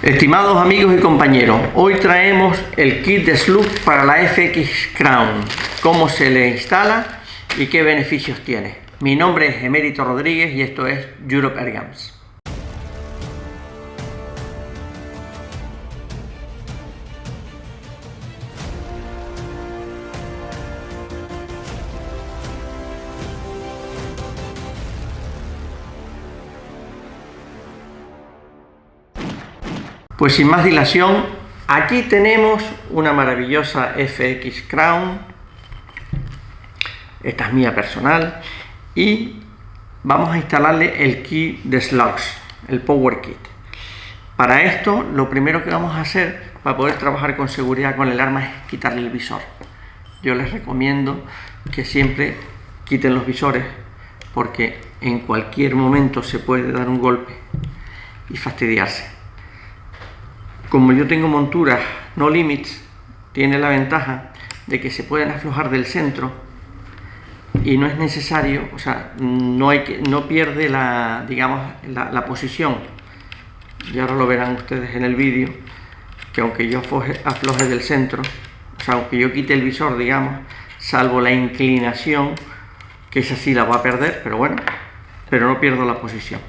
Estimados amigos y compañeros, hoy traemos el kit de slug para la FX Crown, cómo se le instala y qué beneficios tiene. Mi nombre es Emérito Rodríguez y esto es Europe Airguns. Pues sin más dilación, aquí tenemos una maravillosa FX Crown. Esta es mía personal y vamos a instalarle el kit de slugs, el Power Kit. Para esto, lo primero que vamos a hacer para poder trabajar con seguridad con el arma es quitarle el visor. Yo les recomiendo que siempre quiten los visores porque en cualquier momento se puede dar un golpe y fastidiarse. Como yo tengo monturas no limits, tiene la ventaja de que se pueden aflojar del centro y no es necesario, o sea, no pierde la, digamos, la posición. Y ahora lo verán ustedes en el vídeo, que aunque yo afloje del centro, o sea, aunque yo quite el visor, digamos, salvo la inclinación, que esa sí la va a perder, pero bueno, pero no pierdo la posición.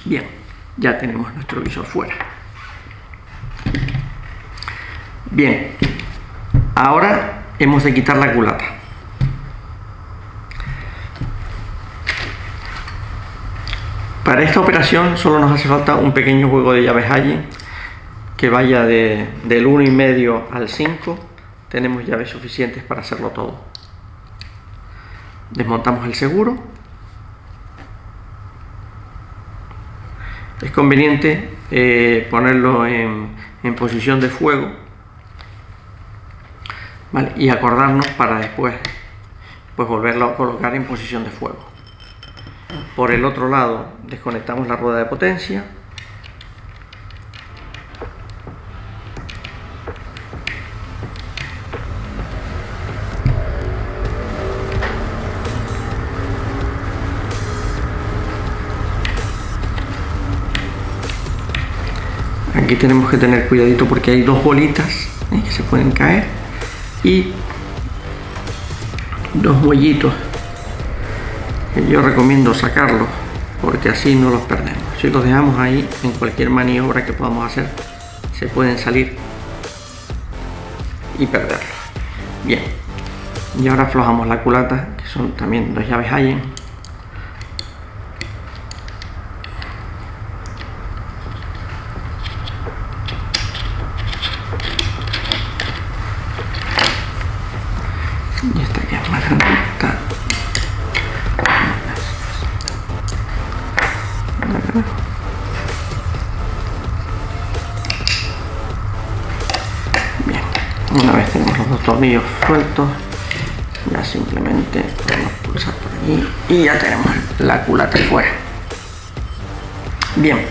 Bien, ya tenemos nuestro visor fuera. Bien, ahora hemos de quitar la culata. Para esta operación solo nos hace falta un pequeño juego de llaves Allen que vaya del 1,5 al 5. Tenemos llaves suficientes para hacerlo todo. Desmontamos el seguro. Es conveniente ponerlo en posición de fuego. ¿Vale? Y acordarnos para después pues volverlo a colocar en posición de fuego. Por el otro lado desconectamos la rueda de potencia. Aquí tenemos que tener cuidadito porque hay dos bolitas que se pueden caer y dos muellitos que yo recomiendo sacarlos porque así no los perdemos. Si los dejamos ahí, en cualquier maniobra que podamos hacer se pueden salir y perderlos. Bien, y ahora aflojamos la culata, que son también dos llaves Allen. Y esta que es más grandita. Bien, una vez tenemos los dos tornillos sueltos, ya simplemente podemos pulsar por aquí y ya tenemos la culata fuera. Bien,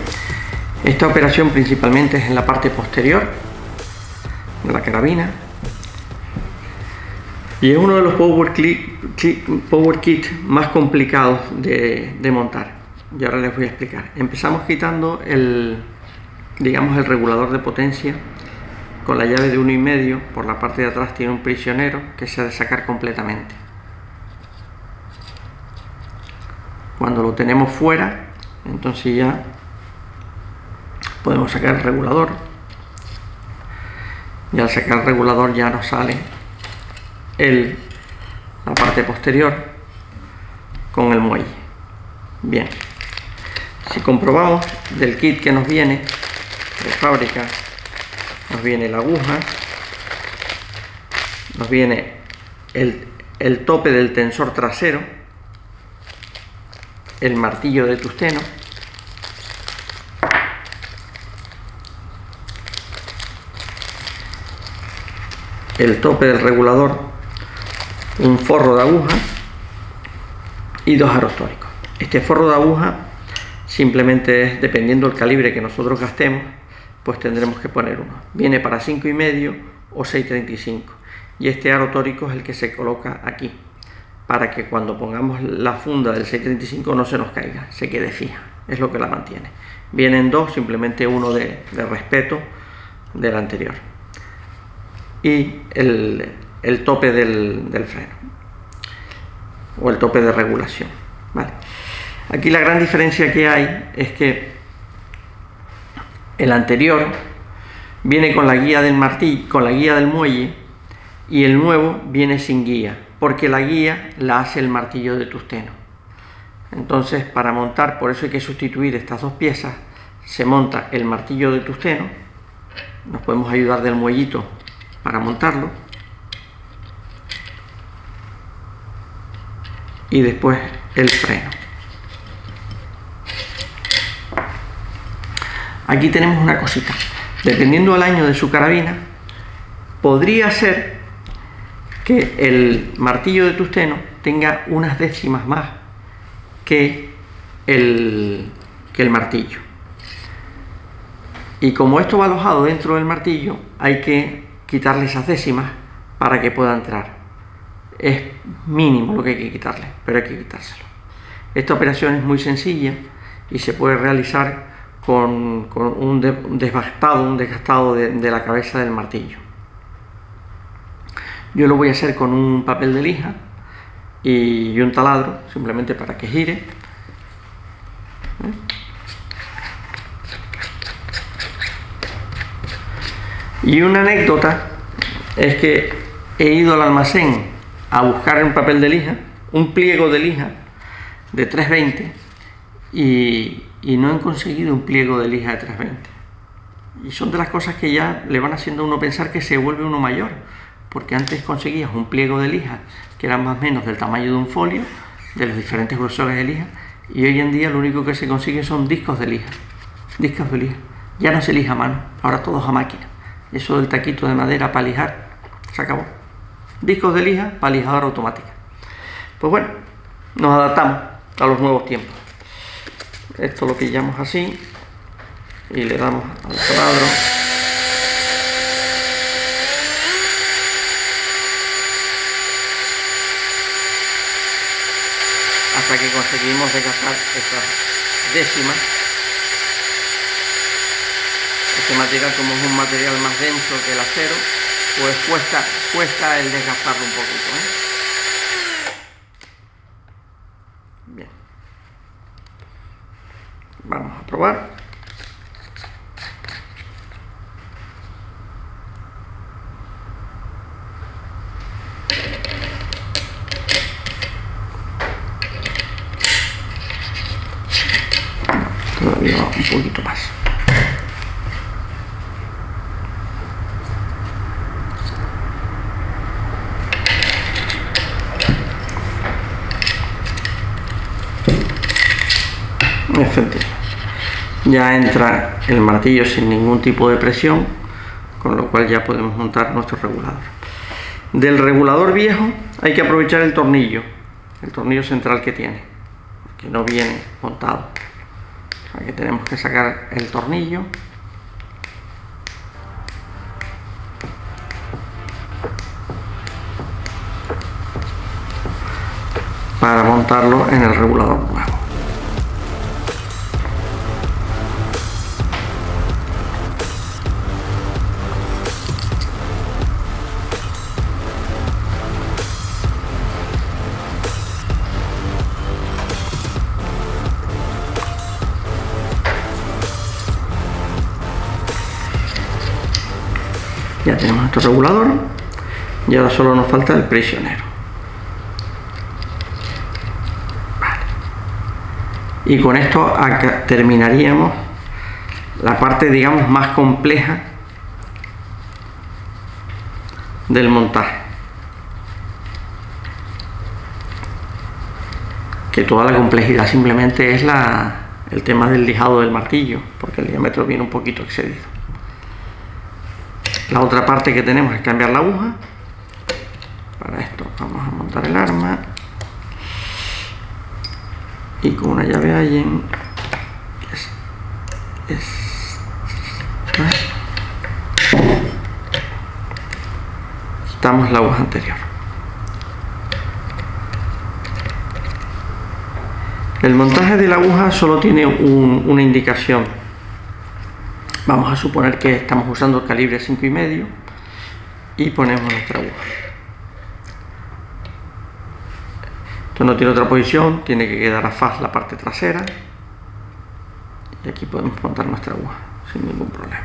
esta operación principalmente es en la parte posterior de la carabina. Y es uno de los Power Kit más complicados de montar. Y ahora les voy a explicar. Empezamos quitando el regulador de potencia con la llave de 1,5. Por la parte de atrás tiene un prisionero que se ha de sacar completamente. Cuando lo tenemos fuera, entonces ya podemos sacar el regulador. Y al sacar el regulador ya nos sale la parte posterior con el muelle. Bien, si comprobamos del kit que nos viene de fábrica, nos viene la aguja, nos viene el tope del tensor trasero, el martillo de tungsteno, el tope del regulador, un forro de aguja y dos aros tóricos. Este forro de aguja simplemente es, dependiendo del calibre que nosotros gastemos, pues tendremos que poner uno. Viene para 5,5 o 6,35 y este aro tórico es el que se coloca aquí para que cuando pongamos la funda del 6,35 no se nos caiga, se quede fija, es lo que la mantiene. Vienen dos, simplemente uno de respeto del anterior. Y el tope del freno, o el tope de regulación, ¿vale? Aquí la gran diferencia que hay es que el anterior viene con la guía del martillo, con la guía del muelle, y el nuevo viene sin guía, porque la guía la hace el martillo de tusteno. Entonces, para montar, por eso hay que sustituir estas dos piezas, se monta el martillo de tusteno, nos podemos ayudar del muellito para montarlo, y después el freno. Aquí tenemos una cosita, dependiendo del año de su carabina, podría ser que el martillo de tusteno tenga unas décimas más que el martillo. Y como esto va alojado dentro del martillo, hay que quitarle esas décimas para que pueda entrar. Es mínimo lo que hay que quitarle, pero hay que quitárselo. Esta operación es muy sencilla y se puede realizar con un desgastado de la cabeza del martillo. Yo lo voy a hacer con un papel de lija y un taladro, simplemente para que gire. Y una anécdota es que he ido al almacén a buscar un papel de lija, un pliego de lija de 320 y no he conseguido un pliego de lija de 320. Y son de las cosas que ya le van haciendo a uno pensar que se vuelve uno mayor, porque antes conseguías un pliego de lija que era más o menos del tamaño de un folio, de los diferentes grosores de lija, y hoy en día lo único que se consigue son discos de lija. Ya no se lija a mano, ahora todo es a máquina. Eso del taquito de madera para lijar, se acabó. Discos de lija para lijadora automática. Pues bueno, nos adaptamos a los nuevos tiempos. Esto lo pillamos así y le damos al taladro. Hasta que conseguimos desgastar estas décimas. Este material, como es un material más denso que el acero, pues cuesta el desgastarlo un poquito, Bien. Vamos a probar. Todavía un poquito más. Efectivamente, ya entra el martillo sin ningún tipo de presión, con lo cual ya podemos montar nuestro regulador. Del regulador viejo hay que aprovechar el tornillo central que tiene, que no viene montado. O sea que tenemos que sacar el tornillo para montarlo en el regulador nuevo. Ya tenemos nuestro regulador y ahora solo nos falta el prisionero. Vale. Y con esto acá terminaríamos la parte, digamos, más compleja del montaje. Que toda la complejidad simplemente es el tema del lijado del martillo, porque el diámetro viene un poquito excedido. La otra parte que tenemos es cambiar la aguja. Para esto vamos a montar el arma y con una llave Allen quitamos la aguja anterior. El montaje de la aguja solo tiene una indicación Vamos a suponer que estamos usando el calibre 5,5 y ponemos nuestra aguja. Esto no tiene otra posición, tiene que quedar a faz la parte trasera y aquí podemos montar nuestra aguja sin ningún problema.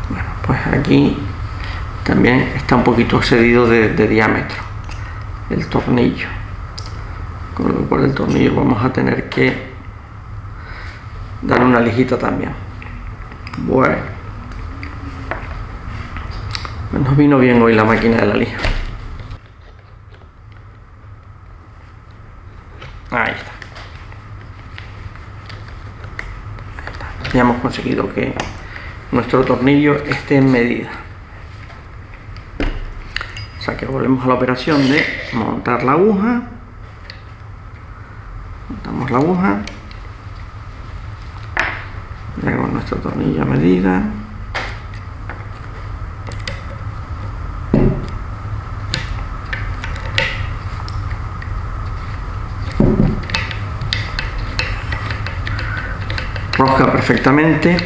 Bueno, pues aquí también está un poquito excedido de diámetro el tornillo, con lo cual el tornillo vamos a tener que darle una lijita también. Bueno, pues nos vino bien hoy la máquina de la lija. Ahí está. Ya hemos conseguido que nuestro tornillo esté en medida. O sea que volvemos a la operación de montar la aguja. Montamos la aguja. Luego nuestro tornillo a medida. Rosca perfectamente.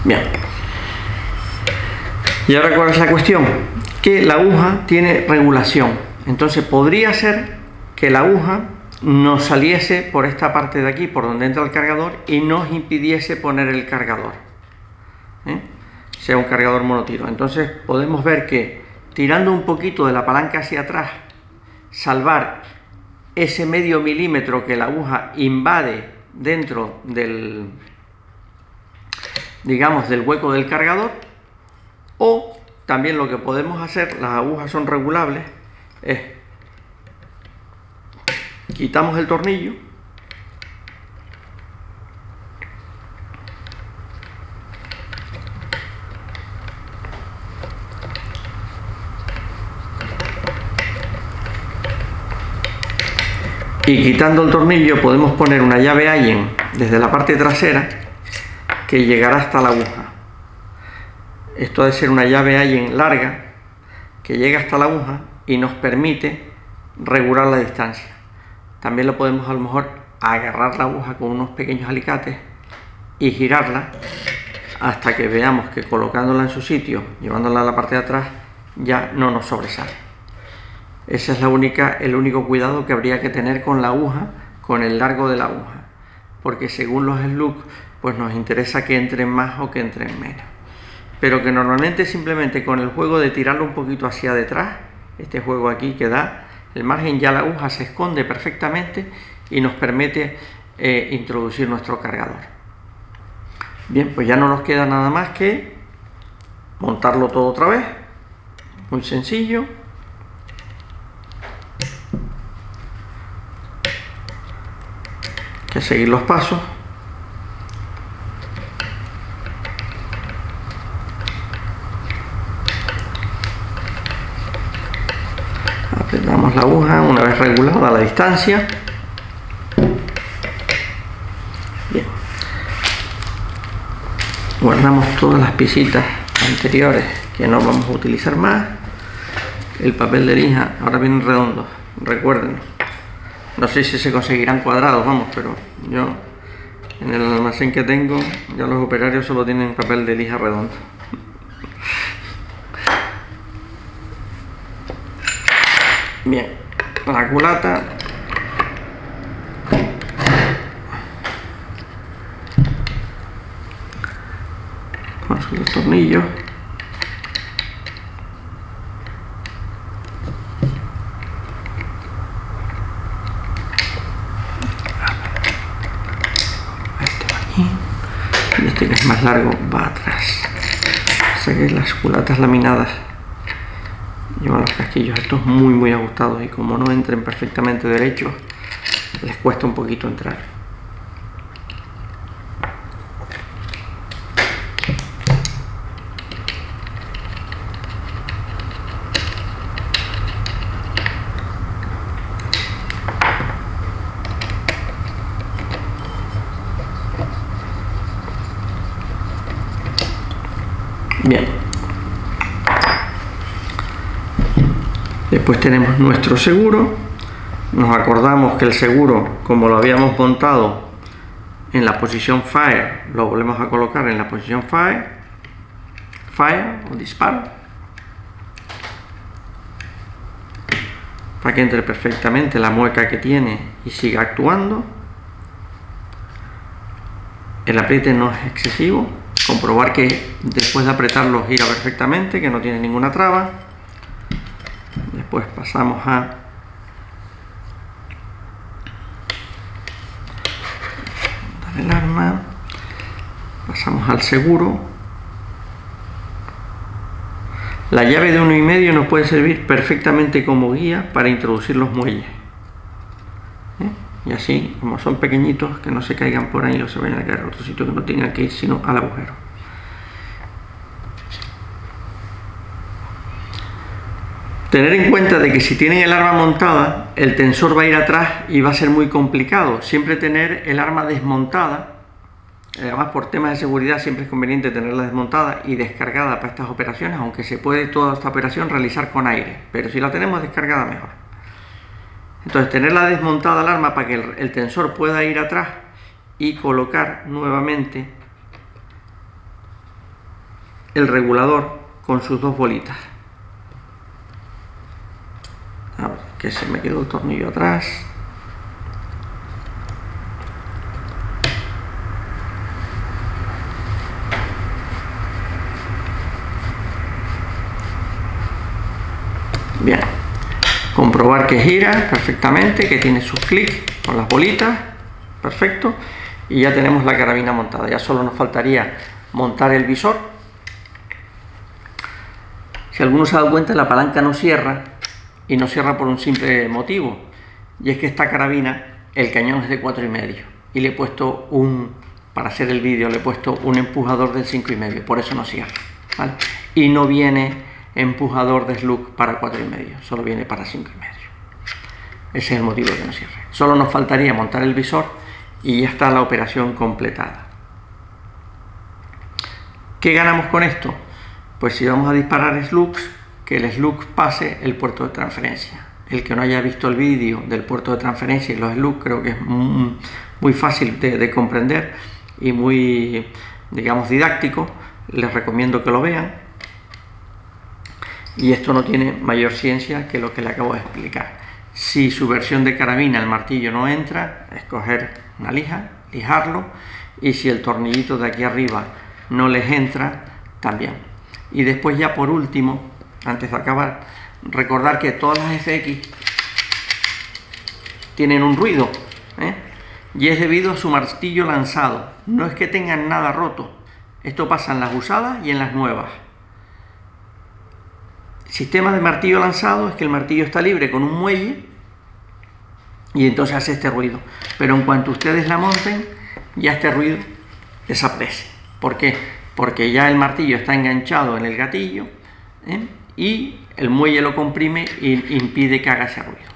Bien. Y ahora, ¿cuál es la cuestión? Que la aguja tiene regulación. Entonces podría ser que la aguja nos saliese por esta parte de aquí, por donde entra el cargador, y nos impidiese poner el cargador. Sea un cargador monotiro. Entonces podemos ver que tirando un poquito de la palanca hacia atrás, salvar ese medio milímetro que la aguja invade dentro del, digamos, del hueco del cargador. O también lo que podemos hacer, las agujas son regulables, es quitamos el tornillo y quitando el tornillo podemos poner una llave Allen desde la parte trasera que llegará hasta la aguja. Esto ha de ser una llave Allen larga que llega hasta la aguja y nos permite regular la distancia. También lo podemos a lo mejor agarrar la aguja con unos pequeños alicates y girarla hasta que veamos que colocándola en su sitio, llevándola a la parte de atrás, ya no nos sobresale. Ese es el único cuidado que habría que tener con la aguja, con el largo de la aguja, porque según los slugs, pues nos interesa que entren más o que entren menos. Pero que normalmente simplemente con el juego de tirarlo un poquito hacia detrás, este juego aquí que da el margen, ya la aguja se esconde perfectamente y nos permite introducir nuestro cargador. Bien, pues ya no nos queda nada más que montarlo todo otra vez. Muy sencillo. Hay que seguir los pasos. Apretamos la aguja una vez regulada la distancia. Bien. Guardamos todas las piecitas anteriores que no vamos a utilizar más. El papel de lija ahora viene redondo, recuerden. No sé si se conseguirán cuadrados, vamos, pero yo en el almacén que tengo ya los operarios solo tienen papel de lija redondo. Bien, la culata vamos con los tornillos. Este va aquí y este que es más largo va atrás. O sea que las culatas laminadas llevan los casquillos estos muy ajustados y como no entren perfectamente derechos les cuesta un poquito entrar. Bien. Después tenemos nuestro seguro. Nos acordamos que el seguro, como lo habíamos montado en la posición Fire, lo volvemos a colocar en la posición Fire o disparo, para que entre perfectamente la mueca que tiene y siga actuando. El apriete no es excesivo. Comprobar que después de apretarlo gira perfectamente, que no tiene ninguna traba. Después pasamos a dar el arma, pasamos al seguro. La llave de 1,5 nos puede servir perfectamente como guía para introducir los muelles. Y así, como son pequeñitos, que no se caigan por ahí o se vayan a caer a otro sitio que no tengan que ir sino al agujero. Tener en cuenta de que si tienen el arma montada, el tensor va a ir atrás y va a ser muy complicado. Siempre tener el arma desmontada, además por temas de seguridad siempre es conveniente tenerla desmontada y descargada para estas operaciones, aunque se puede toda esta operación realizar con aire, pero si la tenemos descargada mejor. Entonces tenerla desmontada el arma para que el tensor pueda ir atrás y colocar nuevamente el regulador con sus dos bolitas. A ver, que se me quedó el tornillo atrás. Bien, comprobar que gira perfectamente, que tiene sus clics con las bolitas, perfecto, y ya tenemos la carabina montada. Ya solo nos faltaría montar el visor. Si alguno se ha dado cuenta, la palanca no cierra, y no cierra por un simple motivo, y es que esta carabina, el cañón es de 4,5 y le he puesto para hacer el vídeo le he puesto un empujador del 5,5, por eso no cierra, ¿vale? Y no viene empujador de slug para 4,5, solo viene para 5,5. Ese es el motivo de que no cierre. Solo nos faltaría montar el visor y ya está la operación completada. ¿Qué ganamos con esto? Pues si vamos a disparar slugs, que el slug pase el puerto de transferencia. El que no haya visto el vídeo del puerto de transferencia y los slugs, creo que es muy fácil de comprender y muy, digamos, didáctico. Les recomiendo que lo vean. Y esto no tiene mayor ciencia que lo que le acabo de explicar. Si su versión de carabina, el martillo, no entra, escoger una lija, lijarlo, y si el tornillito de aquí arriba no les entra, también. Y después ya por último, antes de acabar, recordar que todas las FX tienen un ruido, y es debido a su martillo lanzado. No es que tengan nada roto. Esto pasa en las usadas y en las nuevas. Sistema de martillo lanzado es que el martillo está libre con un muelle y entonces hace este ruido. Pero en cuanto ustedes la monten, ya este ruido desaparece. ¿Por qué? Porque ya el martillo está enganchado en el gatillo, y el muelle lo comprime e impide que haga ese ruido,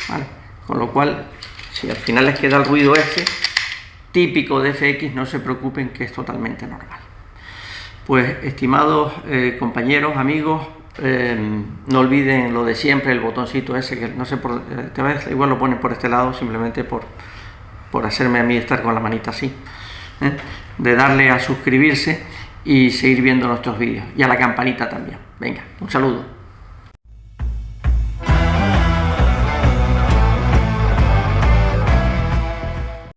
¿vale? Con lo cual, si al final les queda el ruido ese típico de FX, no se preocupen, que es totalmente normal. Pues estimados compañeros, amigos, no olviden lo de siempre, el botoncito ese, que no sé, esta vez igual lo ponen por este lado, simplemente por hacerme a mí estar con la manita así, de darle a suscribirse y seguir viendo nuestros vídeos, y a la campanita también. Venga, un saludo.